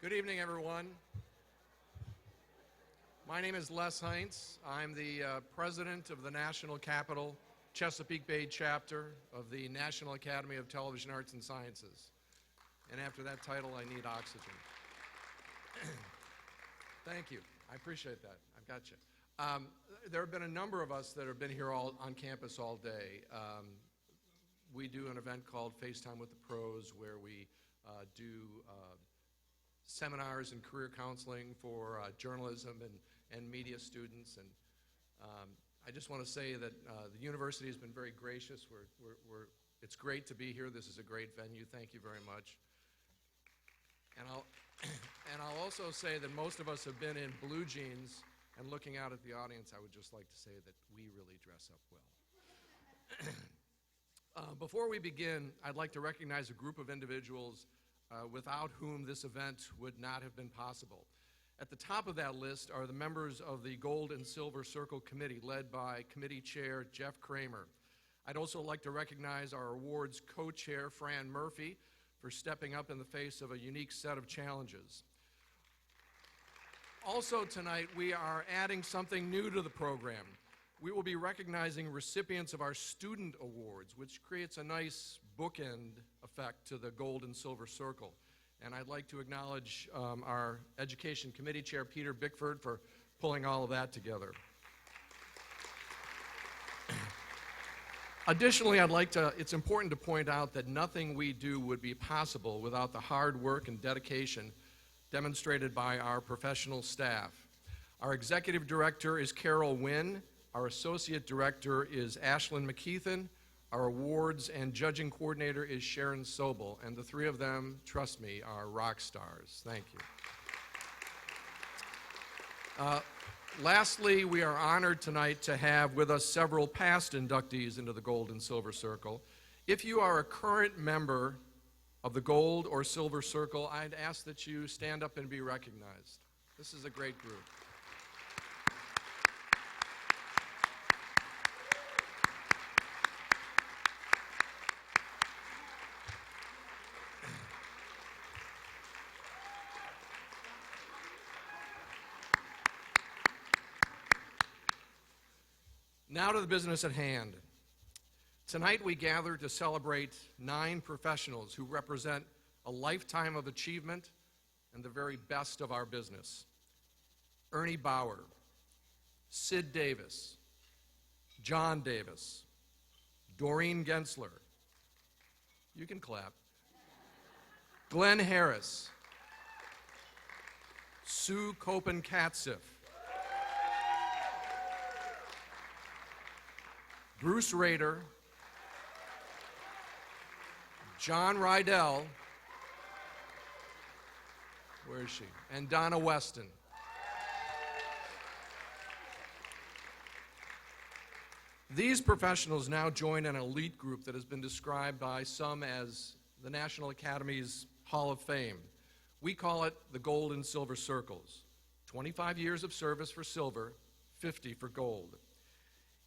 Good evening, everyone. My name is Les Heintz. I'm the president of the National Capital Chesapeake Bay chapter of the National Academy of Television Arts and Sciences. And after that title, I need oxygen. Thank you. I appreciate that. I've got you. There have been a number of us that have been here on campus all day. We do an event called FaceTime with the Pros where we do seminars and career counseling for journalism and media students. And I just want to say that the university has been very gracious. It's great to be here. This is a great venue. Thank you very much. And I'll also say that most of us have been in blue jeans, and looking out at the audience, I would just like to say that we really dress up well. Before we begin, I'd like to recognize a group of individuals without whom this event would not have been possible. At the top of that list are the members of the Gold and Silver Circle Committee, led by Committee Chair Jeff Kramer. I'd also like to recognize our awards co-chair, Fran Murphy, for stepping up in the face of a unique set of challenges. Also tonight, we are adding something new to the program. We will be recognizing recipients of our student awards, which creates a nice bookend effect to the Gold and Silver Circle. And I'd like to acknowledge our Education Committee Chair, Peter Bickford, for pulling all of that together. Additionally, it's important to point out that nothing we do would be possible without the hard work and dedication demonstrated by our professional staff. Our executive director is Carol Wynn. Our associate director is Ashlyn McKeithen. Our awards and judging coordinator is Sharon Sobel. And the three of them, trust me, are rock stars. Thank you. Lastly, we are honored tonight to have with us several past inductees into the Gold and Silver Circle. If you are a current member of the Gold or Silver Circle, I'd ask that you stand up and be recognized. This is a great group. Now to the business at hand. Tonight we gather to celebrate 9 professionals who represent a lifetime of achievement and the very best of our business. Ernie Bauer, Sid Davis, John Davis, Doreen Gensler, you can clap, Glenn Harris, Sue Kopen-Katzif, Bruce Rader, John Rydell, where is she? And Donna Weston. These professionals now join an elite group that has been described by some as the National Academy's Hall of Fame. We call it the Gold and Silver Circles. 25 years of service for silver, 50 for gold.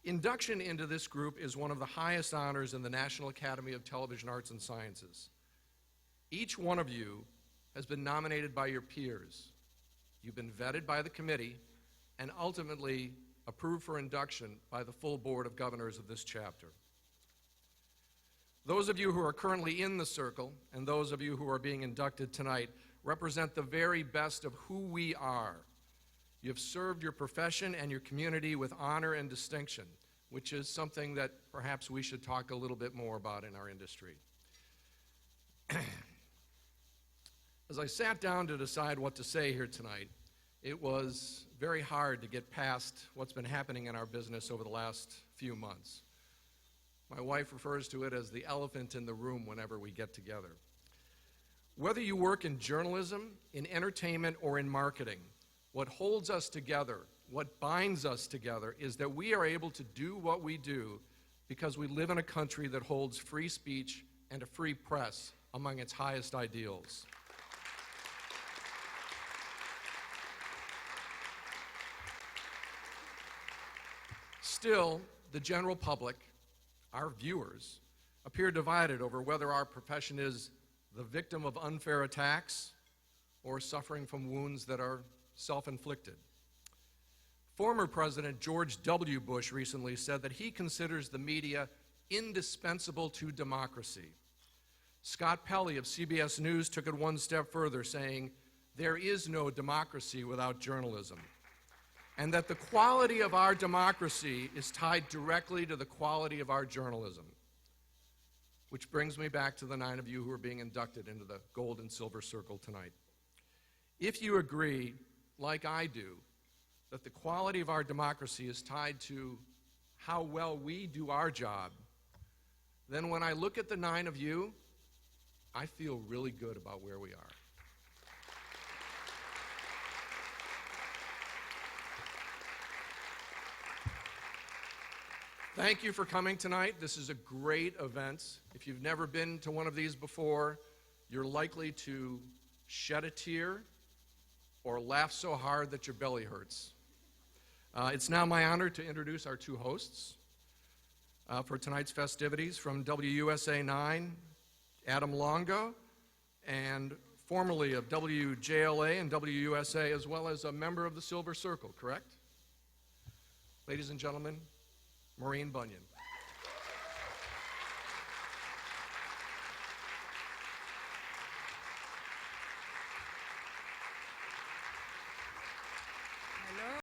Induction into this group is one of the highest honors in the National Academy of Television Arts and Sciences. Each one of you has been nominated by your peers. You've been vetted by the committee and ultimately approved for induction by the full board of governors of this chapter. Those of you who are currently in the circle and those of you who are being inducted tonight represent the very best of who we are. You have served your profession and your community with honor and distinction, which is something that perhaps we should talk a little bit more about in our industry. As I sat down to decide what to say here tonight, it was very hard to get past what's been happening in our business over the last few months. My wife refers to it as the elephant in the room whenever we get together. Whether you work in journalism, in entertainment, or in marketing, what holds us together, what binds us together, is that we are able to do what we do because we live in a country that holds free speech and a free press among its highest ideals. Still, the general public, our viewers, appear divided over whether our profession is the victim of unfair attacks or suffering from wounds that are self-inflicted. Former President George W. Bush recently said that he considers the media indispensable to democracy. Scott Pelley of CBS News took it one step further, saying, "There is no democracy without journalism," and that the quality of our democracy is tied directly to the quality of our journalism. Which brings me back to the 9 of you who are being inducted into the Gold and Silver Circle tonight. If you agree, like I do, that the quality of our democracy is tied to how well we do our job, then when I look at the 9 of you, I feel really good about where we are. Thank you for coming tonight. This is a great event. If you've never been to one of these before, you're likely to shed a tear or laugh so hard that your belly hurts. It's now my honor to introduce our 2 hosts for tonight's festivities. From WUSA 9, Adam Longo, and formerly of WJLA and WUSA, as well as a member of the Silver Circle, correct? Ladies and gentlemen, Maureen Bunyan.